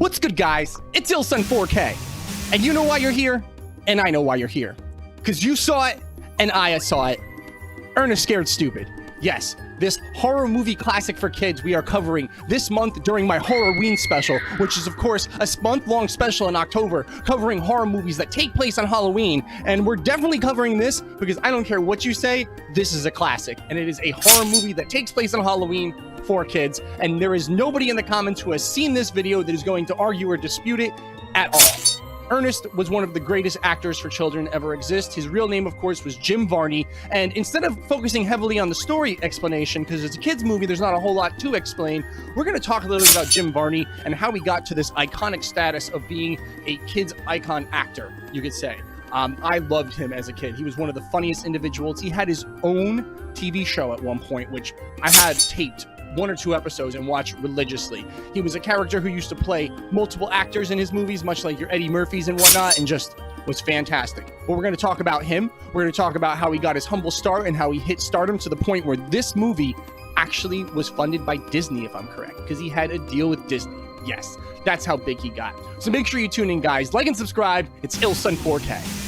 What's good, guys? It's Ilsun 4K. And you know why you're here? And I know why you're here. Because you saw it, and I saw it. ERNEST SCARED STUPID. Yes, this horror movie classic for kids we are covering this month during my Horror-Ween special, which is, of course, a month-long special in October covering horror movies that take place on Halloween. And we're definitely covering this because I don't care what you say, this is a classic. And it is a horror movie that takes place on Halloween for kids. And there is nobody in the comments who has seen this video that is going to argue or dispute it at all. Ernest was one of the greatest actors for children ever exist. His real name, of course, was Jim Varney. And instead of focusing heavily on the story explanation, because it's a kid's movie, there's not a whole lot to explain, we're going to talk a little bit about Jim Varney and how he got to this iconic status of being a kid's icon actor, you could say. I loved him as a kid. He was one of the funniest individuals. He had his own TV show at one point, which I had taped 1 or 2 episodes and watch religiously. He was a character who used to play multiple actors in his movies, much like your Eddie Murphys and whatnot, and just was fantastic. But we're going to talk about him. We're going to talk about how he got his humble start and how he hit stardom to the point where this movie actually was funded by Disney, if I'm correct, because he had a deal with Disney. Yes, that's how big he got. So make sure you tune in, guys. Like and subscribe. It's Ilsun 4K.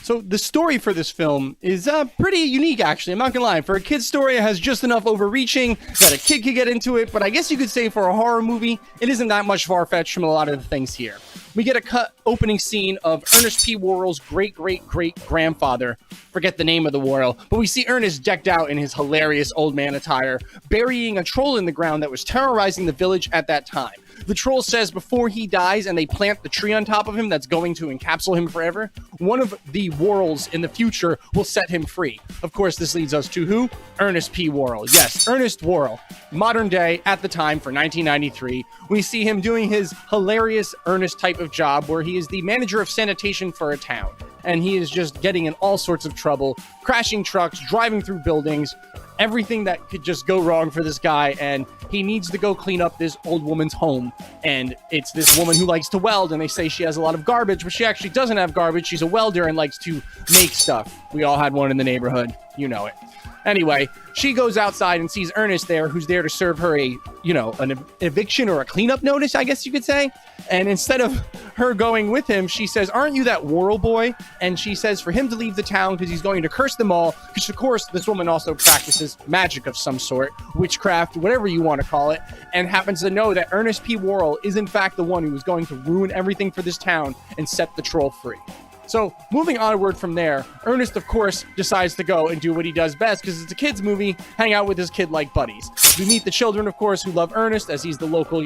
So the story for this film is pretty unique, actually. I'm not gonna lie. For a kid's story, it has just enough overreaching that a kid could get into it. But I guess you could say for a horror movie, it isn't that much far-fetched from a lot of the things here. We get a cut opening scene of Ernest P. Worrell's great-great-great-grandfather. Forget the name of the Worrell. But we see Ernest decked out in his hilarious old man attire, burying a troll in the ground that was terrorizing the village at that time. The troll says before he dies and they plant the tree on top of him that's going to encapsulate him forever, one of the Worrells in the future will set him free. Of course, this leads us to who? Ernest P. Worrell. Yes, Ernest Worrell. Modern day, at the time, for 1993, we see him doing his hilarious Ernest type of job where he is the manager of sanitation for a town. And he is just getting in all sorts of trouble, crashing trucks, driving through buildings, everything that could just go wrong for this guy, and he needs to go clean up this old woman's home. And it's this woman who likes to weld, and they say she has a lot of garbage, but she actually doesn't have garbage. She's a welder and likes to make stuff. We all had one in the neighborhood. You know it. Anyway, she goes outside and sees Ernest there, who's there to serve her an eviction or a cleanup notice, I guess you could say. And instead of her going with him, she says, "Aren't you that Worrell boy?" And she says for him to leave the town because he's going to curse them all. Because, of course, this woman also practices magic of some sort, witchcraft, whatever you want to call it, and happens to know that Ernest P. Worrell is, in fact, the one who is going to ruin everything for this town and set the troll free. So, moving onward from there, Ernest, of course, decides to go and do what he does best, because it's a kid's movie, hang out with his kid-like buddies. We meet the children, of course, who love Ernest, as he's the local,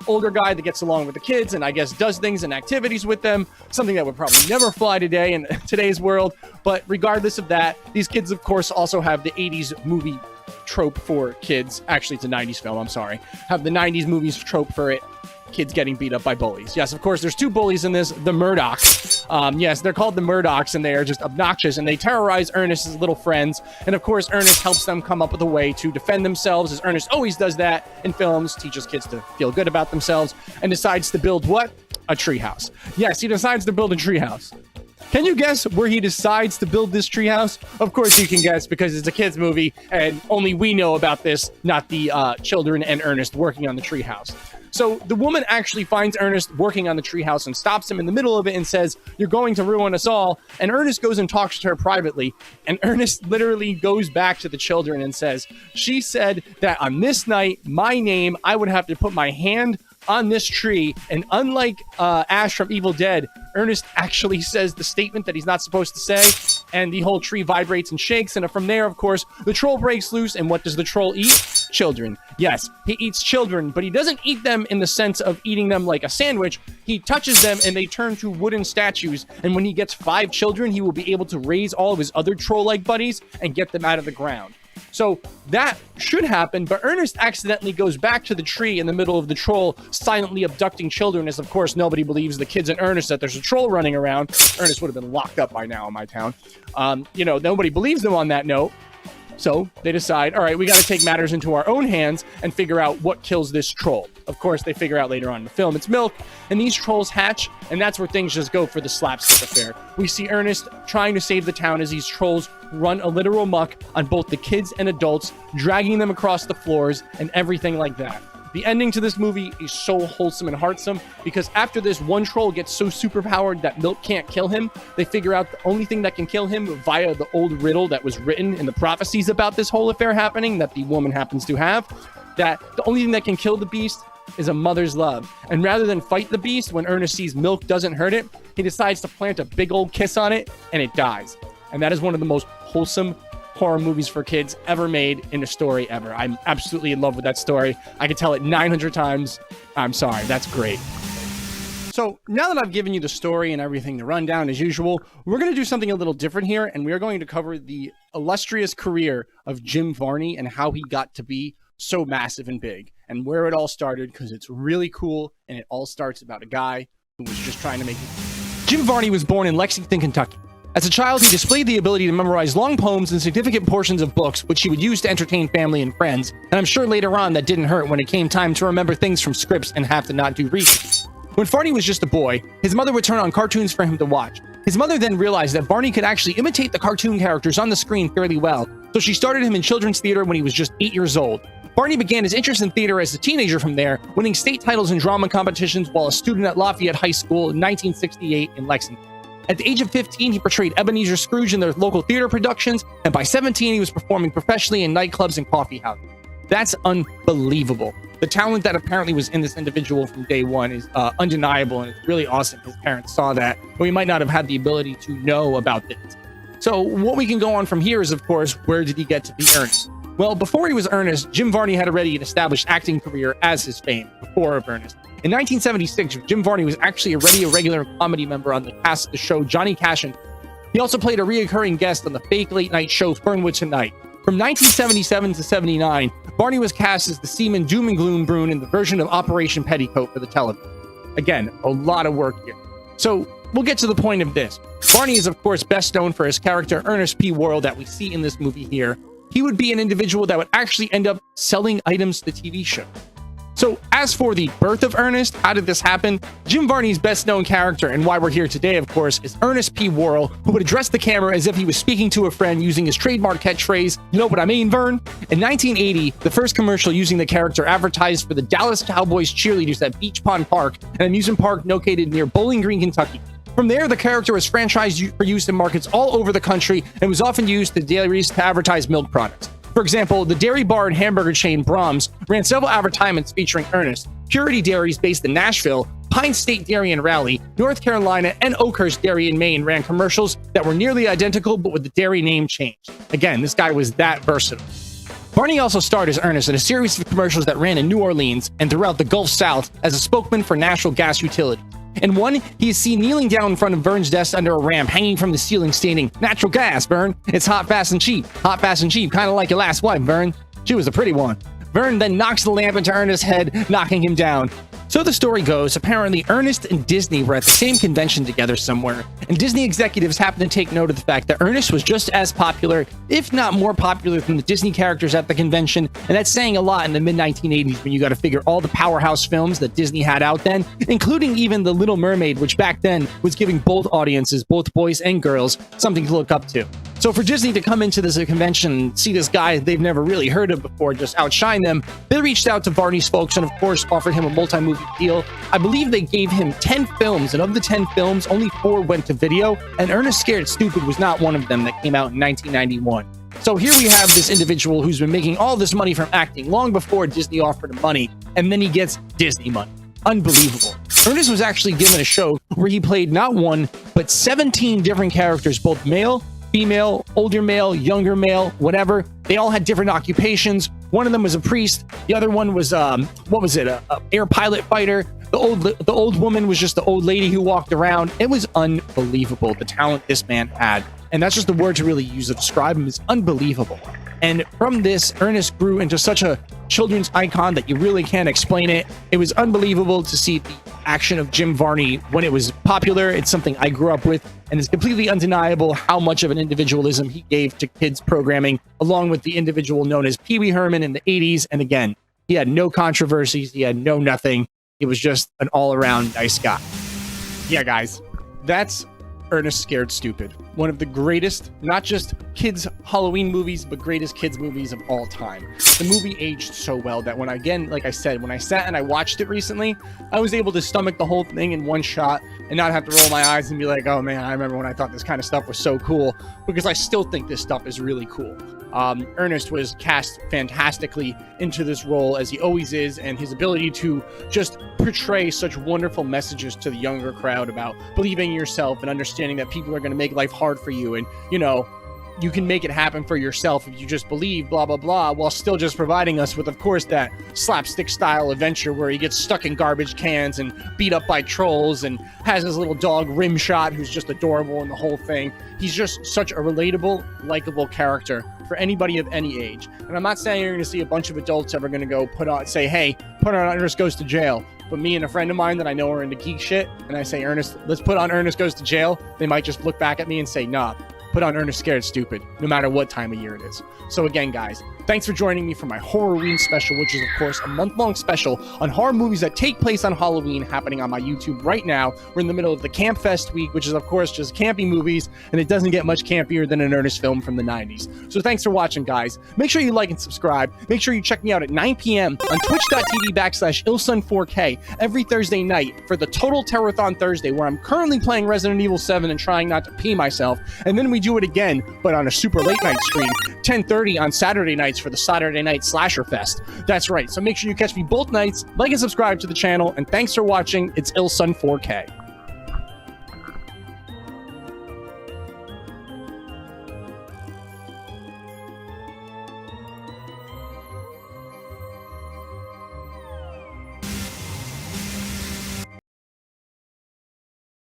older guy that gets along with the kids and I guess does things and activities with them, something that would probably never fly today in today's world. But regardless of that, these kids, of course, also have the 80s movie trope for kids. Actually, it's a 90s film, I'm sorry. Have the 90s movies trope for it. Kids getting beat up by bullies. Yes, of course, there's 2 bullies in this, the Murdochs. Yes, they're called the Murdochs, and they are just obnoxious, and they terrorize Ernest's little friends. And of course, Ernest helps them come up with a way to defend themselves, as Ernest always does that in films, teaches kids to feel good about themselves, and decides to build what? A treehouse. Yes, he decides to build a treehouse. Can you guess where he decides to build this treehouse? Of course you can guess, because it's a kid's movie, and only we know about this, not the children and Ernest working on the treehouse. So the woman actually finds Ernest working on the treehouse and stops him in the middle of it and says, "You're going to ruin us all." And Ernest goes and talks to her privately. And Ernest literally goes back to the children and says, "She said that on this night, my name, I would have to put my hand on this tree." And unlike Ash from Evil Dead, Ernest actually says the statement that he's not supposed to say, and the whole tree vibrates and shakes. And from there, of course, the troll breaks loose. And what does the troll eat? Children. Yes, he eats children, but he doesn't eat them in the sense of eating them like a sandwich. He touches them and they turn to wooden statues. And when he gets 5 children, he will be able to raise all of his other troll-like buddies and get them out of the ground. So that should happen, but Ernest accidentally goes back to the tree in the middle of the troll, silently abducting children, as of course nobody believes the kids and Ernest that there's a troll running around. Ernest would have been locked up by now in my town. Nobody believes them on that note. So they decide, all right, we got to take matters into our own hands and figure out what kills this troll. Of course, they figure out later on in the film it's milk, and these trolls hatch, and that's where things just go for the slapstick affair. We see Ernest trying to save the town as these trolls run a literal muck on both the kids and adults, dragging them across the floors and everything like that. The ending to this movie is so wholesome and heartsome because after this, one troll gets so superpowered that milk can't kill him. They figure out the only thing that can kill him via the old riddle that was written in the prophecies about this whole affair happening that the woman happens to have, that the only thing that can kill the beast is a mother's love. And rather than fight the beast, when Ernest sees milk doesn't hurt it, he decides to plant a big old kiss on it and it dies. And that is one of the most wholesome horror movies for kids ever made in a story ever. I'm absolutely in love with that story. I could tell it 900 times. I'm sorry, that's great. So now that I've given you the story and everything to run down as usual, we're going to do something a little different here, and we are going to cover the illustrious career of Jim Varney and how he got to be so massive and big and where it all started, because it's really cool and it all starts about a guy who was just trying to make it. Jim Varney was born in Lexington, Kentucky. As a child, he displayed the ability to memorize long poems and significant portions of books, which he would use to entertain family and friends. And I'm sure later on that didn't hurt when it came time to remember things from scripts and have to not do research. When Varney was just a boy, his mother would turn on cartoons for him to watch. His mother then realized that Varney could actually imitate the cartoon characters on the screen fairly well, so she started him in children's theater when he was just 8 years old. Varney began his interest in theater as a teenager from there, winning state titles in drama competitions while a student at Lafayette High School in 1968 in Lexington. At the age of 15, he portrayed Ebenezer Scrooge in their local theater productions, and by 17, he was performing professionally in nightclubs and coffee houses. That's unbelievable. The talent that apparently was in this individual from day one is undeniable, and it's really awesome. His parents saw that, but we might not have had the ability to know about this. So what we can go on from here is, of course, where did he get to be Ernest? Well, before he was Ernest, Jim Varney had already an established acting career as his fame before of Ernest. In 1976, Jim Varney was actually already a regular comedy member on the cast of the show Johnny Cash and he also played a reoccurring guest on the fake late-night show Fernwood Tonight. From 1977 to 79, Varney was cast as the seaman Doom and Gloom Brune in the version of Operation Petticoat for the television. Again, a lot of work here. So we'll get to the point of this. Varney is, of course, best known for his character Ernest P. Worrell that we see in this movie here. He would be an individual that would actually end up selling items to the TV show. So as for the birth of Ernest, how did this happen? Jim Varney's best known character and why we're here today, of course, is Ernest P. Worrell, who would address the camera as if he was speaking to a friend using his trademark catchphrase, "You know what I mean, Vern?" In 1980, the first commercial using the character advertised for the Dallas Cowboys cheerleaders at Beach Pond Park, an amusement park located near Bowling Green, Kentucky. From there, the character was franchised for use in markets all over the country and was often used to dairies to advertise milk products. For example, the dairy bar and hamburger chain Brahms ran several advertisements featuring Ernest. Purity Dairies, based in Nashville, Pine State Dairy in Raleigh, North Carolina, and Oakhurst Dairy in Maine ran commercials that were nearly identical but with the dairy name changed. Again, this guy was that versatile. Varney also starred as Ernest in a series of commercials that ran in New Orleans and throughout the Gulf South as a spokesman for natural gas utility. In one, he is seen kneeling down in front of Vern's desk under a ramp hanging from the ceiling stating, "Natural gas, Vern. It's hot, fast, and cheap. Hot, fast, and cheap. Kind of like your last wife, Vern. She was a pretty one." Vern then knocks the lamp into Ernest's head, knocking him down. So the story goes, apparently Ernest and Disney were at the same convention together somewhere, and Disney executives happened to take note of the fact that Ernest was just as popular, if not more popular than the Disney characters at the convention, and that's saying a lot in the mid-1980s when you got to figure all the powerhouse films that Disney had out then, including even The Little Mermaid, which back then was giving both audiences, both boys and girls, something to look up to. So for Disney to come into this convention and see this guy they've never really heard of before just outshine them, they reached out to Varney's folks and of course offered him a multi-movie deal. I believe they gave him 10 films, and of the 10 films, only 4 went to video, and ERNEST SCARED STUPID was not one of them that came out in 1991. So here we have this individual who's been making all this money from acting long before Disney offered him money, and then he gets Disney money. Unbelievable. Ernest was actually given a show where he played not one, but 17 different characters, both male, female, older male, younger male, whatever. They all had different occupations. One of them was a priest. The other one was, a air pilot fighter. The old woman was just the old lady who walked around. It was unbelievable, the talent this man had. And that's just the word to really use to describe him. Is unbelievable. And from this, Ernest grew into such a children's icon that you really can't explain it. It was unbelievable to see the action of Jim Varney when it was popular. It's something I grew up with, and it's completely undeniable how much of an individualism he gave to kids programming, along with the individual known as Pee Wee Herman in the 80s. And again, he had no controversies. He had no nothing. He was just an all-around nice guy. Yeah, guys, that's Ernest Scared Stupid. One of the greatest, not just kids' Halloween movies, but greatest kids' movies of all time. The movie aged so well that when, again, like I said, when I sat and I watched it recently, I was able to stomach the whole thing in one shot and not have to roll my eyes and be like, oh man, I remember when I thought this kind of stuff was so cool, because I still think this stuff is really cool. Ernest was cast fantastically into this role, as he always is, and his ability to just portray such wonderful messages to the younger crowd about believing in yourself and understanding that people are going to make life hard for you, and you know, you can make it happen for yourself if you just believe, blah blah blah, while still just providing us with, of course, that slapstick style adventure where he gets stuck in garbage cans and beat up by trolls and has his little dog Rimshot, who's just adorable in the whole thing. He's just such a relatable, likable character for anybody of any age. And I'm not saying you're going to see a bunch of adults ever going to go say, hey, put on Ernest Goes to Jail. But me and a friend of mine that I know are into geek shit, and I say, Ernest, let's put on Ernest Goes to Jail, they might just look back at me and say, nah, put on Ernest Scared Stupid, no matter what time of year it is. So again, guys, thanks for joining me for my Horror-Ween special, which is, of course, a month-long special on horror movies that take place on Halloween, happening on my YouTube right now. We're in the middle of the Camp Fest week, which is, of course, just campy movies, and it doesn't get much campier than an Ernest film from the 90s. So thanks for watching, guys. Make sure you like and subscribe. Make sure you check me out at 9 p.m. on twitch.tv/ilsun4k every Thursday night for the Total Terror-thon Thursday, where I'm currently playing Resident Evil 7 and trying not to pee myself. And then we do it again, but on a super late night stream, 10:30 on Saturday nights for the Saturday Night Slasher Fest. That's right, so make sure you catch me both nights, like and subscribe to the channel, and thanks for watching. It's ilsun4k.